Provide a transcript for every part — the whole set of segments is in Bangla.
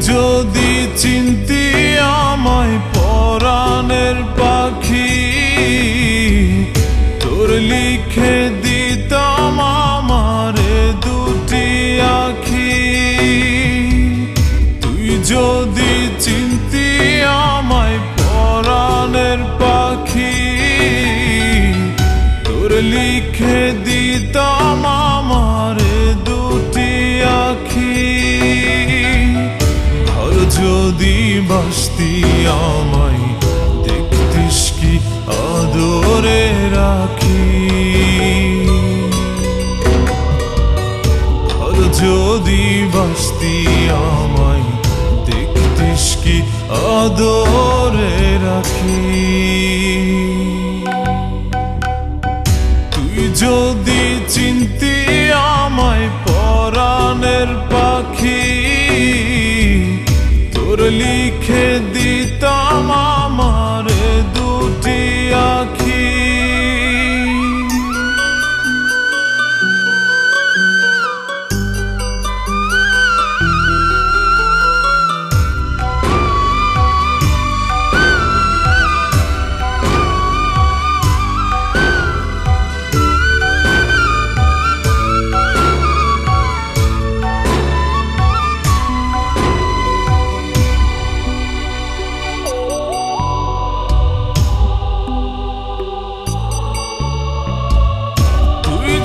যদি চিনতি আমায় পরাণের পাখি, তোর লিখে দিতাম আমারে দুটি আখি। তুই যদি চিনতি আমায় পরাণের পাখি, তোর লিখে দিতাম আমারে দুটি আখি। যদি বাসতি আমায় দেখতিস কি আদরে রাখি। যদি বাসতি আমায় দেখতিস কি আদরে রাখি। তুই যদি চিনতি আমায় পরাণের পাখি, তোর লিখে দিতাম আমারে দুটি আখি।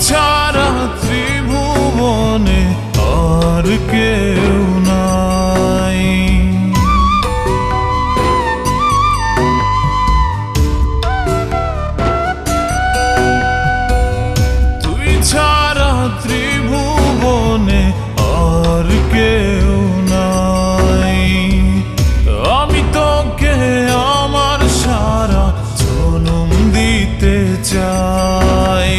ছাড়া ত্রিভুবনে আর কেউ নাই। তুই ছাড়া ত্রিভুবনে আর কেউ নাই। আমি তোকে আমার সারা জনম দিতে চাই।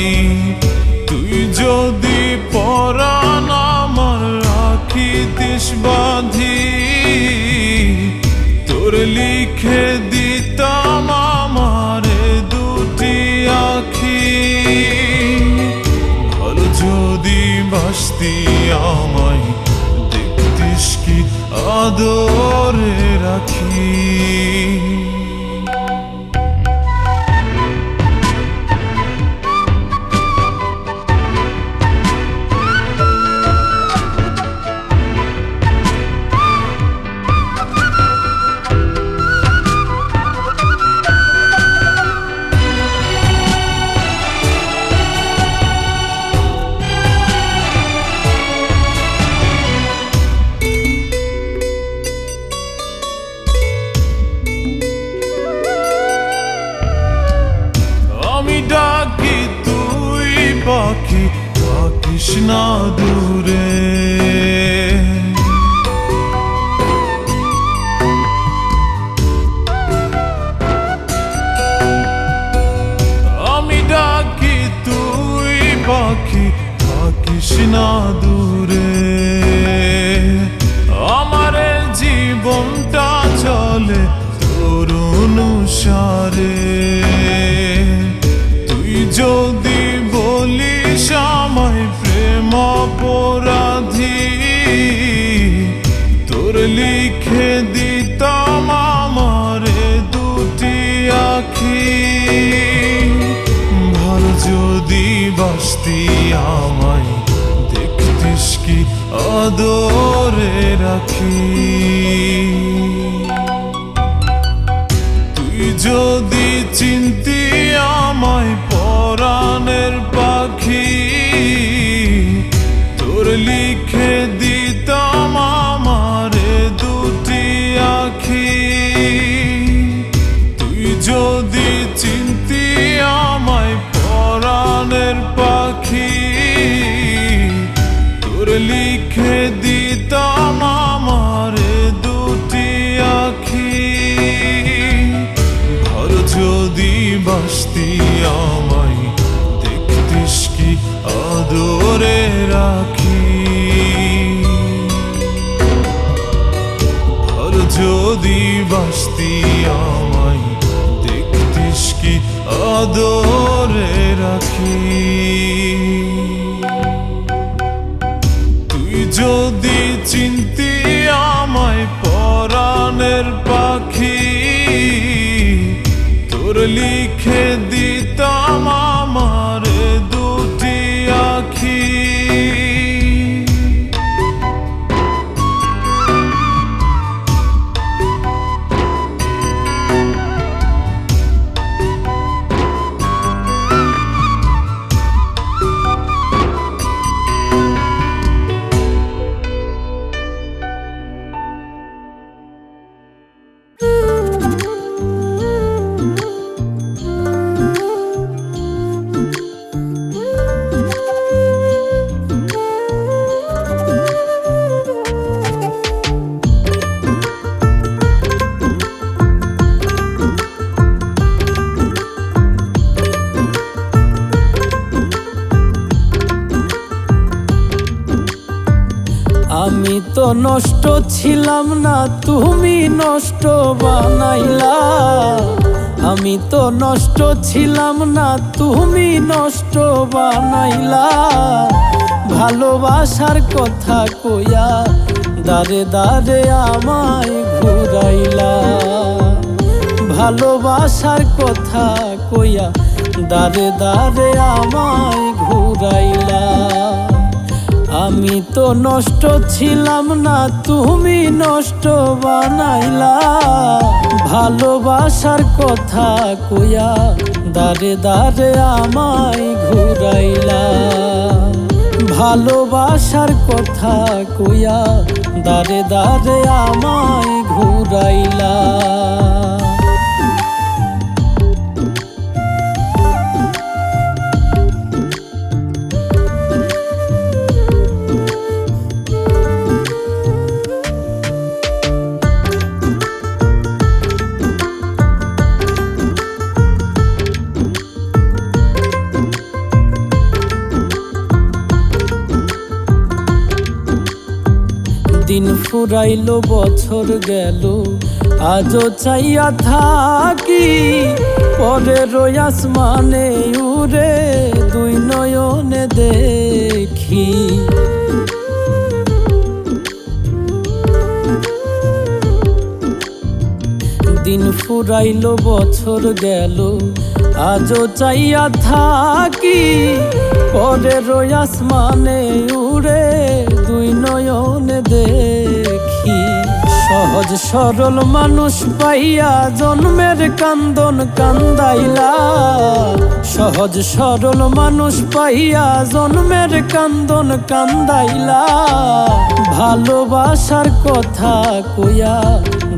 যদি পরাণ আমার রাখিতিস বাঁধি, তোর লিখে দিতাম আমারে দুটি আখি। ভালো যদি বাসতি আমায় দেখতিস কি আদরে রাখি। ডাকি তুই পাখি থাকিস না দূরে। আমি ডাকি তুই পাখি থাকিস না দূরে। আমার জীবনটা চলে তোর অনুসারে। যদি বলিস আমায় প্রেম অপরাধী, তোর লিখে দিতাম আমারে দুটি আখি। ভালো যদি বাসতি আমায় দেখতিস কি আদরে রাখি। তুই যদি চিনতি আমায় পরাণের পাখি, তোর লিখে দিতাম আমারে দুটি আখি। তুই যদি চিনতি আমায় পরাণের পাখি, তোর লিখে দিতাম আমারে দুটি আখি। যদি বাসতি আমায় দেখতিস কি আদরে রাখি। যদি বাসতি আমায় দেখতিস কি আদরে রাখি। তুই যদি চিনতি আমায় রেখে দিতাম আমার দুটি আখি। আমি তো নষ্ট ছিলাম না, তুমি নষ্ট বানাইলা। আমি তো নষ্ট ছিলাম না, তুমি নষ্ট বানাইলা। ভালোবাসার কথা কইয়া দারে দারে আমায় ঘুরাইলা। ভালোবাসার কথা কইয়া দারে দারে আমায় ঘুরাইলা। আমি তো নষ্ট ছিলাম না, তুমি নষ্ট বানাইলা। ভালোবাসার কথা কইয়া দারে দারে আমায় ঘুরাইলা। ভালোবাসার কথা কইয়া দারে দারে আমায় ঘুরাইলা। দিন ফুরাইল বছর গেল, আজও চাইয়া থাকি পরের আসমানে উড়ে দুই নয়নে দেখি। দিন ফুরাইল বছর গেল, আজও চাইয়া থাকি পরের আসমানে উড়ে দুই নয়নে দেখি। সহজ সরল মানুষ পাইয়া জন্মের কান্দন কান্দাইলা। সহজ সরল মানুষ পাইয়া জন্মের কান্দন কান্দাইলা। ভালোবাসার কথা কইয়া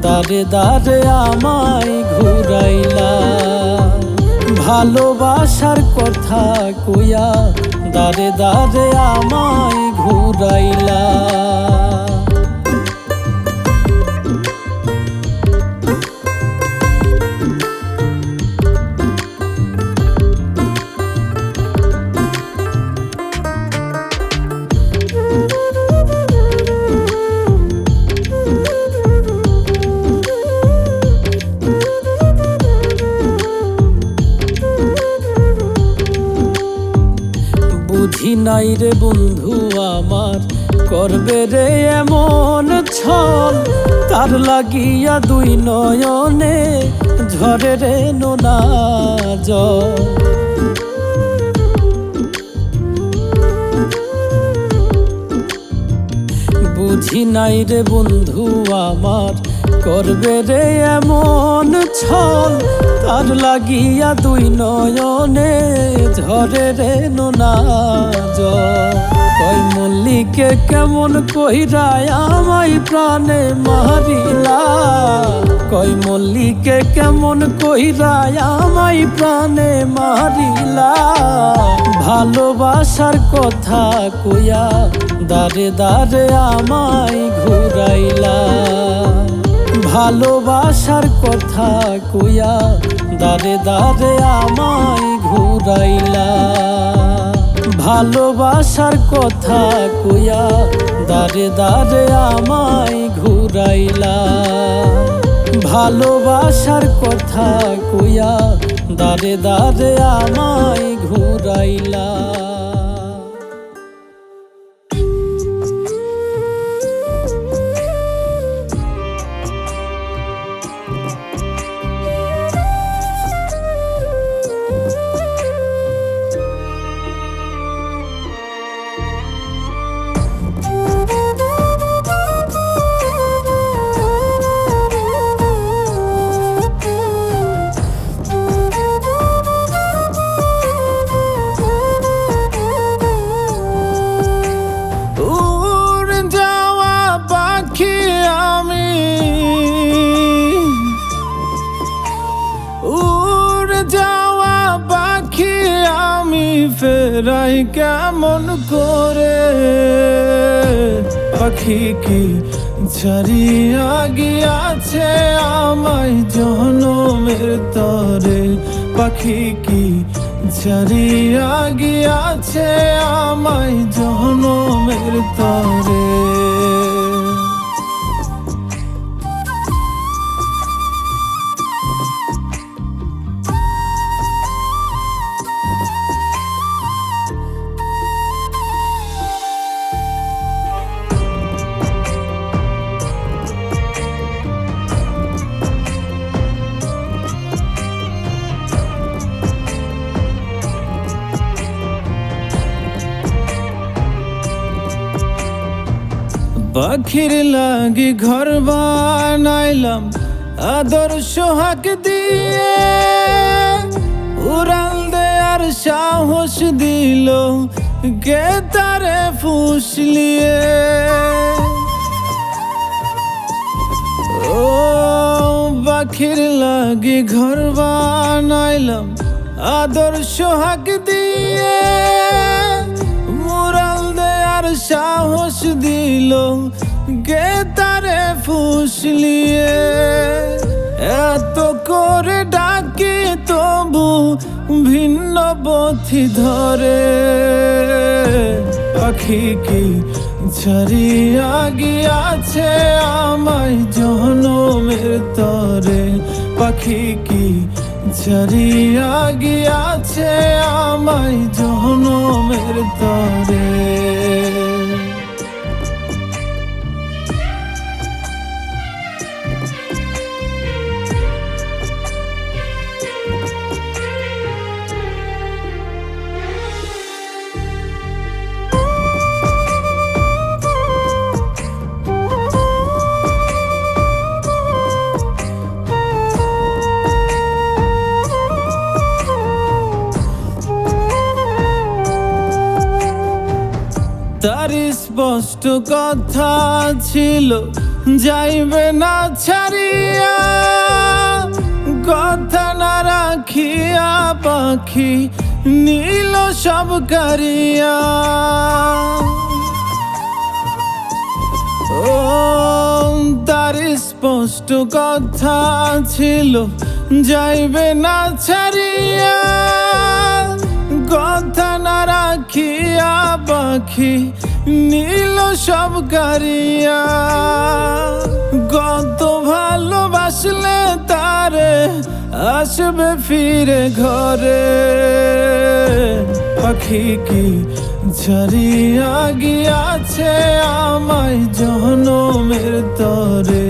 দারে দারে আমায় ঘুরাইলা। ভালোবাসার কথা কইয়া দারে দারে আমায় ঘুরাইলা। বুঝি নাই রে বন্ধু আমার করবে রে এমন ছল। তার লাগিয়া দুই নয়নে ঝরে রে নোনা জল। বুঝি নাই রে বন্ধু আমার করবে রে এমন ছল। তার লাগিয়া দুই নয়নে ঝরে রে নোনা জল। কই মল্লিকে কেমন কইরা আমায় প্রাণে মারিলা। কই মল্লিকে কেমন কইরা আমায় প্রাণে মারিলা। ভালোবাসার কথা কইয়া দারে দারে আমায় ঘুরাইলা। ভালোবাসার কথা কইয়া দারে দারে আমায় ঘুরাইলা। ভালোবাসার কথা কইয়া দারে দারে আমায় ঘুরাইলা। ভালোবাসার কথা কইয়া দারে দারে আমায় ঘুরাইলা। ফেরাই কেমন করে, পাখি কি ছাড়িয়া গিয়াছে আমায় জনমের তরে, পাখি কি ছাড়িয়া গিয়াছে আমায় জনমের তরে। পাখির লাগি ঘর বানাইলাম আদর সোহাগ দিয়ে, উড়াল দেয়ার সাহস দিল কে তারে ফুসলিয়ে। ও পাখির লাগি ঘর বানাইলাম আদর সোহাগ দিয়ে, মুরাল দেয়ার সাহস দিল কে তারে ফুসলিয়ে। এত করে ডাকি তবু ভিন্ন পথি ধরে, পাখি কি ছাড়িয়া গিয়াছে আমায় জনমের তরে, পাখি কি ছাড়িয়া গিয়াছে আমায় জনমের তরে। তার স্পষ্ট কথা ছিল যাইবে না ছাড়িয়া, কথা না রাখিয়া পাখি নীল সব কারিয়া। ও তার স্পষ্ট কথা ছিল যাইবে না ছাড়িয়া, কথা না রাখিয়া পাখি নীল সব কারিয়া। কত ভালোবাসলে তারে আসবে ফিরে ঘরে, পাখি কি ছাড়িয়া গিয়াছে আমায় জনমের তরে,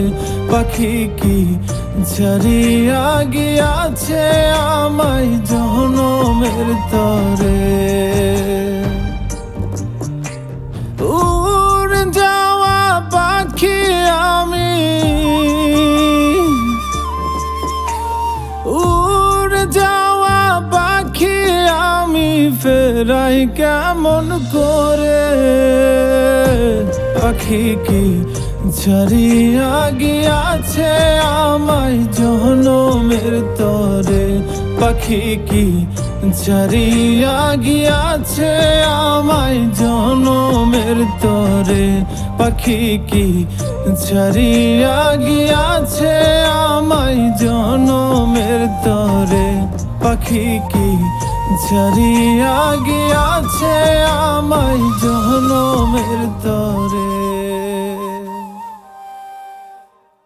পাখি কি ছাড়িয়া গিয়াছে আমায় জনমের তরে। উড়ে যাওয়া পাখি আমি, উড়ে যাওয়া পাখি আমি ফেরাই কেমন করে, পাখি কি ছাড়িয়া গিয়াছে আমায় জনমের তরে, পাখি কি ছাড়িয়া গিয়াছে আমায় জনমের তরে, পাখি কি ছাড়িয়া গিয়াছে আমায় জনমের তরে, পাখি কি ছাড়িয়া গিয়াছে আমায় জনমের তরে।